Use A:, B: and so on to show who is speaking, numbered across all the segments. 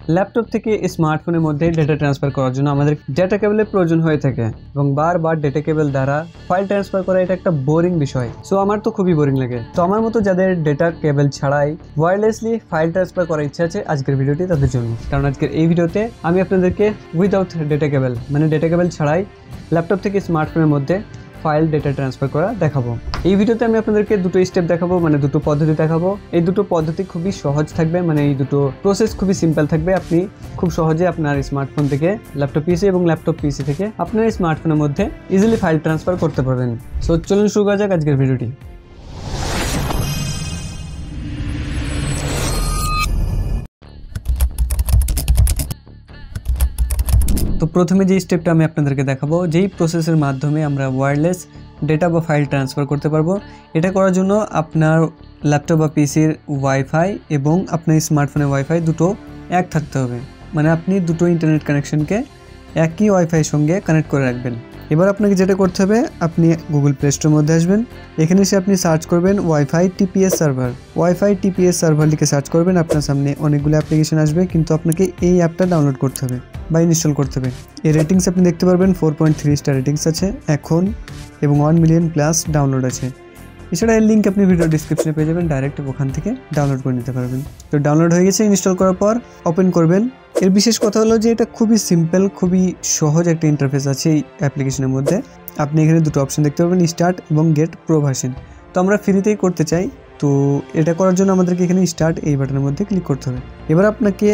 A: Laptop থেকে স্মার্টফোনের মধ্যে ডেটা ট্রান্সফার করার জন্য আমাদের ডেটা কেবলের প্রয়োজন হয়ে থাকে এবং বারবার ডেটা কেবল দ্বারা ফাইল ট্রান্সফার করা এটা একটা বোরিং বিষয়। সো আমার তো খুবই বোরিং লাগে। তো আমার মতো যাদের ডেটা কেবল ছাড়াই ওয়্যারলেসলি ফাইল ট্রান্সফার করার ইচ্ছা আছে, আজকের ভিডিওটি তাদের জন্য। কারণ আজকের এই ভিডিওতে আমি আপনাদেরকে উইদাউট ডেটা কেবল মানে ডেটা কেবল ছাড়াই ল্যাপটপ থেকে স্মার্টফোনের মধ্যে ফাইল ডেটা ট্রান্সফার করা দেখাবো। এই ভিডিওতে আমি আপনাদেরকে দুটো স্টেপ দেখাবো, মানে দুটো পদ্ধতি দেখাবো। এই দুটো পদ্ধতি খুবই সহজ থাকবে, মানে এই দুটো প্রসেস খুবই সিম্পল থাকবে। আপনি খুব সহজে আপনার স্মার্টফোন থেকে ল্যাপটপ পিসি এবং ল্যাপটপ পিসি থেকে আপনার স্মার্টফোনের মধ্যে ইজিলি ফাইল ট্রান্সফার করতে পারবেন। সো চলুন শুরু করা যাক আজকের ভিডিওটি। তো প্রথমে যে স্টেপটা আমি আপনাদেরকে দেখাবো, যেই প্রসেসের মাধ্যমে আমরা ওয়্যারলেস ডেটা বা ফাইল ট্রান্সফার করতে পারবো। এটা করার জন্য আপনার ল্যাপটপ বা পিসির ওয়াইফাই এবং আপনার স্মার্টফোনের ওয়াইফাই দুটো এক থাকতে হবে। মানে আপনি দুটো ইন্টারনেট কানেকশনকে একই ওয়াইফাইয়ের সঙ্গে কানেক্ট করে রাখবেন। এবার আপনাকে যেটা করতে হবে, আপনি গুগল প্লে স্টোরের মধ্যে আসবেন। এখানে এসে আপনি সার্চ করবেন wifi TPS server. Wifi TPS server লিখে সার্চ করবেন। আপনার সামনে অনেকগুলো অ্যাপ্লিকেশন আসবে, কিন্তু আপনাকে এই অ্যাপটা ডাউনলোড করতে হবে বা ইনস্টল করতে হবে। এর রেটিংস আপনি দেখতে পারবেন 4.3 স্টার রেটিংস আছে এখন এবং 1 মিলিয়ন প্লাস ডাউনলোড আছে। এছাড়া এর লিঙ্ক আপনি ভিডিও ডিসক্রিপশনে পেয়ে যাবেন, ডাইরেক্ট ওখান থেকে ডাউনলোড করে নিতে পারবেন। তো ডাউনলোড হয়ে গেছে। ইনস্টল করার পর ওপেন করবেন। এর বিশেষ কথা হলো যে এটা খুবই সিম্পল, খুবই সহজ একটা ইন্টারফেস আছে এই অ্যাপ্লিকেশনের মধ্যে। আপনি এখানে দুটো অপশন দেখতে পাবেন, স্টার্ট এবং গেট প্রো ভার্সন। তো আমরা ফ্রিতেই করতে চাই, তো এটা করার জন্য আমাদেরকে এখানে স্টার্ট এই বাটনের মধ্যে ক্লিক করতে হবে। এবার আপনাকে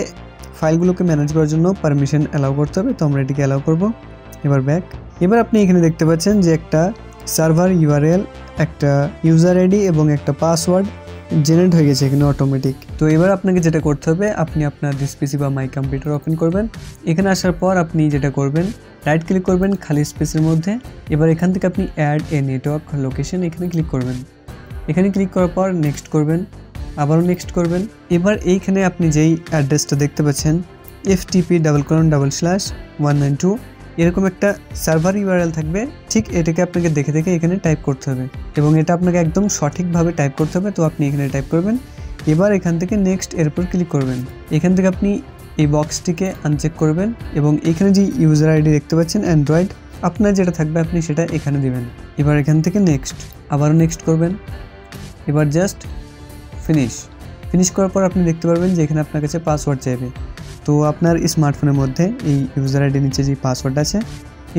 A: ফাইলগুলোকে ম্যানেজ করার জন্য পারমিশন অ্যালাউ করতে হবে, তো আমরা এটিকে অ্যালাউ করব। এবার ব্যাক। এবার আপনি এখানে দেখতে পাচ্ছেন যে একটা সার্ভার ইউআরএল, একটা ইউজার আইডি এবং একটা পাসওয়ার্ড জেনারেট হয়ে গেছে এখানে অটোমেটিক। তো এবার আপনাকে যেটা করতে হবে, আপনি আপনার দিস পিসি বা মাই কম্পিউটার ওপেন করবেন। এখানে আসার পর আপনি যেটা করবেন, রাইট ক্লিক করবেন খালি স্পেসের মধ্যে। এবার এখান থেকে আপনি অ্যাড এ নেটওয়ার্ক লোকেশন এখানে ক্লিক করবেন। এখানে ক্লিক করার পর নেক্সট করবেন, আবারও নেক্সট করবেন। এবার এইখানে আপনি যেই অ্যাড্রেসটা দেখতে পাচ্ছেন FTP://192 এরকম একটা সার্ভার ইউআরএল থাকবে, ঠিক এটাকে আপনাকে দেখে দেখে এখানে টাইপ করতে হবে এবং এটা আপনাকে একদম সঠিকভাবে টাইপ করতে হবে। তো আপনি এখানে টাইপ করবেন। এবার এখান থেকে নেক্সট এর উপর ক্লিক করবেন। এখান থেকে আপনি এই বক্সটিকে আনচেক করবেন এবং এখানে যে ইউজার আইডি দেখতে পাচ্ছেন অ্যান্ড্রয়েড, আপনার যেটা থাকবে আপনি সেটা এখানে দিবেন। এবার এখান থেকে নেক্সট, আবারও নেক্সট করবেন। এবার জাস্ট ফিনিশ করার পর আপনি দেখতে পারবেন যে এখানে আপনার কাছে পাসওয়ার্ড চাইবে। তো আপনার স্মার্টফোনের মধ্যে এই ইউজার আইডির নিচে যে পাসওয়ার্ড আছে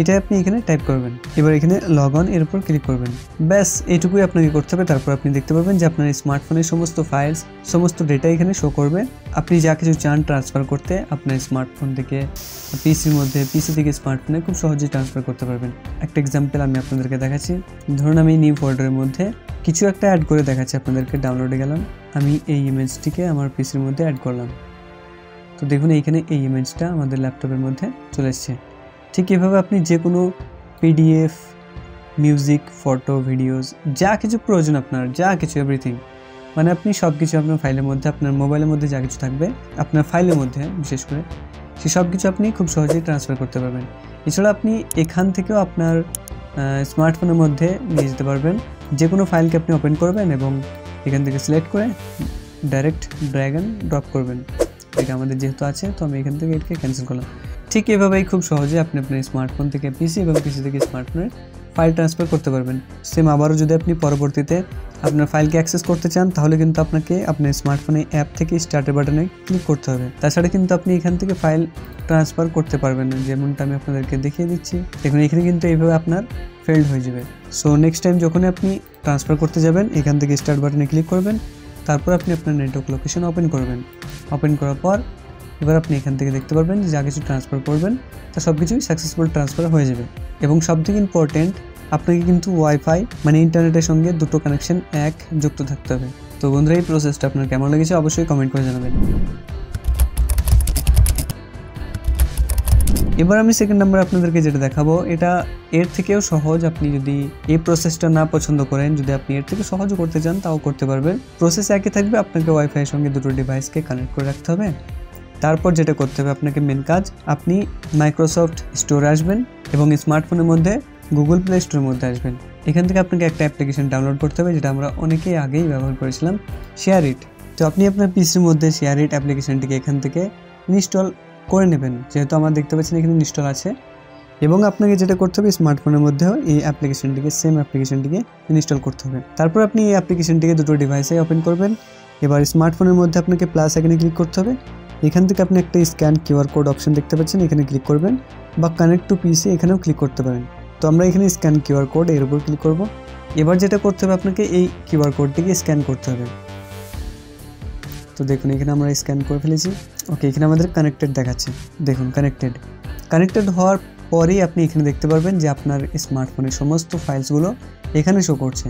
A: এটা আপনি এখানে টাইপ করবেন। এবার এখানে লগ অন এর উপর ক্লিক করবেন। ব্যাস এইটুকুই আপনাকে করতে হবে। তারপর আপনি দেখতে পাবেন যে আপনার স্মার্টফোনের সমস্ত ফাইলস, সমস্ত ডেটা এখানে শো করবে। আপনি যা কিছু চান ট্রান্সফার করতে আপনার স্মার্টফোন থেকে পিসির মধ্যে, পিসি থেকে স্মার্টফোনে খুব সহজেই ট্রান্সফার করতে পারবেন। একটা এক্সাম্পল আমি আপনাদেরকে দেখাচ্ছি। ধরুন আমি নিউ ফোল্ডারের মধ্যে কিছু একটা অ্যাড করে দেখাচ্ছি আপনাদেরকে। ডাউনলোডে গেলাম, আমি এই ইমেজটিকে আমার পিসির মধ্যে অ্যাড করলাম। তো দেখুন এইখানে এই ইমেজটা আমাদের ল্যাপটপের মধ্যে চলে এসছে। ঠিক এভাবে আপনি যে কোনো পিডিএফ, মিউজিক, ফটো, ভিডিওস যা কিছু প্রয়োজন আপনার, যা কিছু এভরিথিং, মানে আপনি সব কিছু আপনার ফাইলের মধ্যে, আপনার মোবাইলের মধ্যে যা কিছু থাকবে আপনার ফাইলের মধ্যে বিশেষ করে, সে সব কিছু আপনি খুব সহজেই ট্রান্সফার করতে পারবেন। এছাড়া আপনি এখান থেকেও আপনার স্মার্টফোনের মধ্যে নিয়ে যেতে পারবেন। যে কোনো ফাইলকে আপনি ওপেন করবেন এবং এখান থেকে সিলেক্ট করে ডাইরেক্ট ড্র্যাগ অ্যান্ড ড্রপ করবেন। এটা আমাদের যেহেতু আছে, তো আমি এখান থেকে এটাকে ক্যান্সেল করলাম। ঠিক এভাবেই খুব সহজে আপনি আপনার স্মার্টফোন থেকে পিসি এবং পিসি থেকে স্মার্টফোনে ফাইল ট্রান্সফার করতে পারবেন। সেম আবারও যদি আপনি পরবর্তীতে আপনার ফাইলকে অ্যাক্সেস করতে চান, তাহলে কিন্তু আপনাকে আপনার স্মার্টফোনে অ্যাপ থেকে স্টার্টের বাটনে ক্লিক করতে হবে। তাছাড়া কিন্তু আপনি এখান থেকে ফাইল ট্রান্সফার করতে পারবেন না, যেমনটা আমি আপনাদেরকে দেখিয়ে দিচ্ছি। দেখুন এখানে কিন্তু এইভাবে আপনার ফেল্ড হয়ে যাবে। সো নেক্সট টাইম যখন আপনি ট্রান্সফার করতে যাবেন, এখান থেকে স্টার্ট বাটনে ক্লিক করবেন। তারপর আপনি আপনার নেটওয়ার্ক লোকেশন ওপেন করবেন। ওপেন করার পর এবার আপনি এখান থেকে দেখতে পারবেন যে যা কিছু ট্রান্সফার করবেন তা সব কিছুই সাকসেসফুল ট্রান্সফার হয়ে যাবে। এবং সবথেকে ইম্পর্টেন্ট, আপনাকে কিন্তু ওয়াইফাই মানে ইন্টারনেটের সঙ্গে দুটো কানেকশন এক যুক্ত থাকতে হবে। তো বন্ধুরা, এই প্রসেসটা আপনার কেমন লেগেছে অবশ্যই কমেন্ট করে জানাবেন। এবার আমি সেকেন্ড নাম্বার আপনাদেরকে যেটা দেখাবো, এটা এর থেকেও সহজ। আপনি যদি এই প্রসেসটা না পছন্দ করেন, যদি আপনি এর থেকে সহজও করতে চান, তাও করতে পারবেন। প্রসেস একই থাকবে, আপনাকে ওয়াইফাইয়ের সঙ্গে দুটো ডিভাইসকে কানেক্ট করে রাখতে হবে। তারপর যেটা করতে হবে আপনাকে মেন কাজ, আপনি মাইক্রোসফট স্টোরে আসবেন এবং স্মার্টফোনের মধ্যে গুগল প্লে স্টোরের মধ্যে আসবেন। এখান থেকে আপনাকে একটা অ্যাপ্লিকেশন ডাউনলোড করতে হবে, যেটা আমরা অনেকেই আগেই ব্যবহার করেছিলাম, শেয়ার ইট। তো আপনি আপনার পিসির মধ্যে শেয়ার ইট অ্যাপ্লিকেশনটিকে এখান থেকে ইনস্টল করে নেবেন, যেহেতু আমার দেখতে পাচ্ছেন এখানে ইনস্টল আছে। এবং আপনাকে যেটা করতে হবে স্মার্টফোনের মধ্যেও এই অ্যাপ্লিকেশনটিকে সেম অ্যাপ্লিকেশনটিকে ইনস্টল করতে হবে। তারপর আপনি এই অ্যাপ্লিকেশনটিকে দুটো ডিভাইসে ওপেন করবেন। এবার স্মার্টফোনের মধ্যে আপনাকে প্লাস আইকনে ক্লিক করতে হবে। এখান থেকে আপনি একটা স্ক্যান কিউআর কোড অপশন দেখতে পাচ্ছেন, এখানে ক্লিক করবেন, বা কানেক্ট টু পিসি এখানেও ক্লিক করতে পারেন। তো আমরা এখানে স্ক্যান কিউআর কোড এর উপর ক্লিক করব। এবার যেটা করতে হবে আপনাকে এই কিউআর কোডটিকে স্ক্যান করতে হবে। তো দেখুন এখানে আমরা স্ক্যান করে ফেলেছি। ওকে, এখানে আমাদের কানেক্টেড দেখাচ্ছে, দেখুন কানেক্টেড হওয়ার পরেই আপনি এখানে দেখতে পারবেন যে আপনার স্মার্টফোনের সমস্ত ফাইলসগুলো এখানে শো করছে।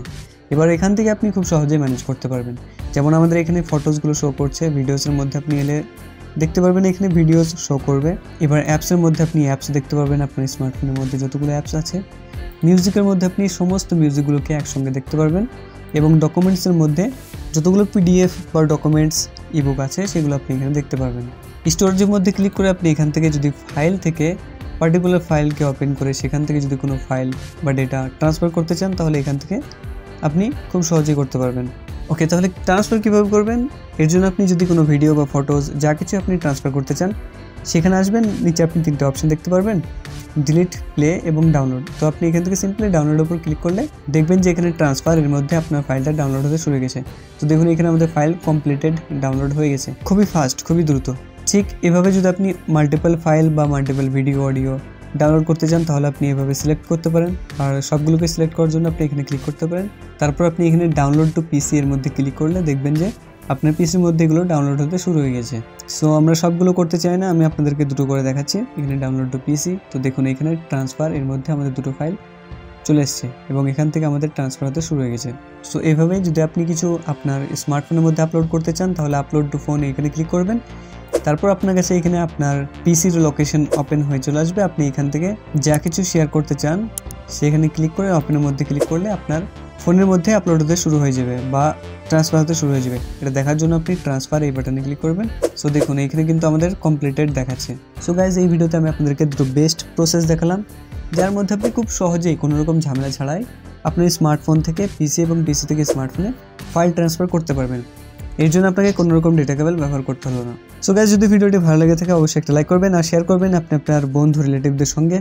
A: এবার এখান থেকে আপনি খুব সহজেই ম্যানেজ করতে পারবেন। যেমন আমাদের এখানে ফটোসগুলো শো করছে, ভিডিওসের মধ্যে আপনি এলে দেখতে পারবেন এখানে ভিডিওস শো করবে। এবার অ্যাপসের মধ্যে আপনি অ্যাপস দেখতে পারবেন, আপনার স্মার্টফোনের মধ্যে যতগুলো অ্যাপস আছে। মিউজিকের মধ্যে আপনি সমস্ত মিউজিকগুলোকে একসঙ্গে দেখতে পারবেন। এবং ডকুমেন্টসের মধ্যে যতগুলো পিডিএফ বা ডকুমেন্টস ইবুক আছে সেগুলো আপনি এখানে দেখতে পারবেন। স্টোরেজের মধ্যে ক্লিক করে আপনি এখান থেকে যদি ফাইল থেকে পার্টিকুলার ফাইলকে ওপেন করে সেখান থেকে যদি কোনো ফাইল বা ডেটা ট্রান্সফার করতে চান তাহলে এখান থেকে আপনি খুব সহজেই করতে পারবেন। ওকে, তাহলে ট্রান্সফার কীভাবে করবেন? এর জন্য আপনি যদি কোনো ভিডিও বা ফটোজ যা কিছু আপনি ট্রান্সফার করতে চান সেখানে আসবেন, নিচে আপনি তিনটে অপশন দেখতে পারবেন, ডিলিট, প্লে এবং ডাউনলোড। তো আপনি এখান থেকে সিম্পলি ডাউনলোডের উপর ক্লিক করলে দেখবেন যে এখানে ট্রান্সফার এর মধ্যে আপনার ফাইলটা ডাউনলোড হতে শুরু হয়ে গেছে। তো দেখুন এখানে আমাদের ফাইল কমপ্লিটেড ডাউনলোড হয়ে গেছে, খুবই ফাস্ট, খুবই দ্রুত। ঠিক এভাবে যদি আপনি মাল্টিপল ফাইল বা মাল্টিপল ভিডিও অডিও ডাউনলোড করতে চান তাহলে আপনি এভাবে সিলেক্ট করতে পারেন, আর সবগুলোকে সিলেক্ট করার জন্য আপনি এখানে ক্লিক করতে পারেন। তারপর আপনি এখানে ডাউনলোড টু পিসি এর মধ্যে ক্লিক করলে দেখবেন যে আপনার পিসির মধ্যে এগুলো ডাউনলোড হতে শুরু হয়ে গেছে। সো আমরা সবগুলো করতে চাই না, আমি আপনাদেরকে দুটো করে দেখাচ্ছি। এখানে ডাউনলোড টু পিসি, তো দেখুন এখানে ট্রান্সফার এর মধ্যে আমাদের দুটো ফাইল চলে এসছে এবং এখান থেকে আমাদের ট্রান্সফার হতে শুরু হয়ে গেছে। সো এভাবেই যদি আপনি কিছু আপনার স্মার্টফোনের মধ্যে আপলোড করতে চান তাহলে আপলোড টু ফোন এখানে ক্লিক করবেন। তারপর আপনার কাছে এখানে আপনার পিসির লোকেশন ওপেন হয়ে চলে আসবে। আপনি এখান থেকে যা কিছু শেয়ার করতে চান সেখানে ক্লিক করে ওপেনের মধ্যে ক্লিক করলে আপনার ফোনের মধ্যে আপলোড হতে শুরু হয়ে যাবে বা ট্রান্সফার হতে শুরু হয়ে যাবে। এটা দেখার জন্য আপনি ট্রান্সফার এই বাটনে ক্লিক করবেন। সো দেখুন এখানে কিন্তু আমাদের কমপ্লিটেড দেখাচ্ছে। সো গাইজ, এই ভিডিওতে আমি আপনাদেরকে দুটো বেস্ট প্রসেস দেখালাম, যার মধ্যে আপনি খুব সহজেই কোনো রকম ঝামেলা ছাড়াই আপনার স্মার্টফোন থেকে পিসি এবং পিসি থেকে স্মার্টফোনে ফাইল ট্রান্সফার করতে পারবেন। এর জন্য আপনাকে কোনো রকম ডেটা কেবল ব্যবহার করতে হলো না। সো গাইজ, যদি ভিডিওটি ভালো লেগে থাকে অবশ্যই একটা লাইক করবেন আর শেয়ার করবেন আপনার বন্ধু রিলেটিভদের সঙ্গে।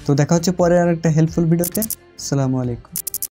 A: তো দেখা হচ্ছে পরে আর একটা হেল্পফুল ভিডিওতে। আসসালামু আলাইকুম।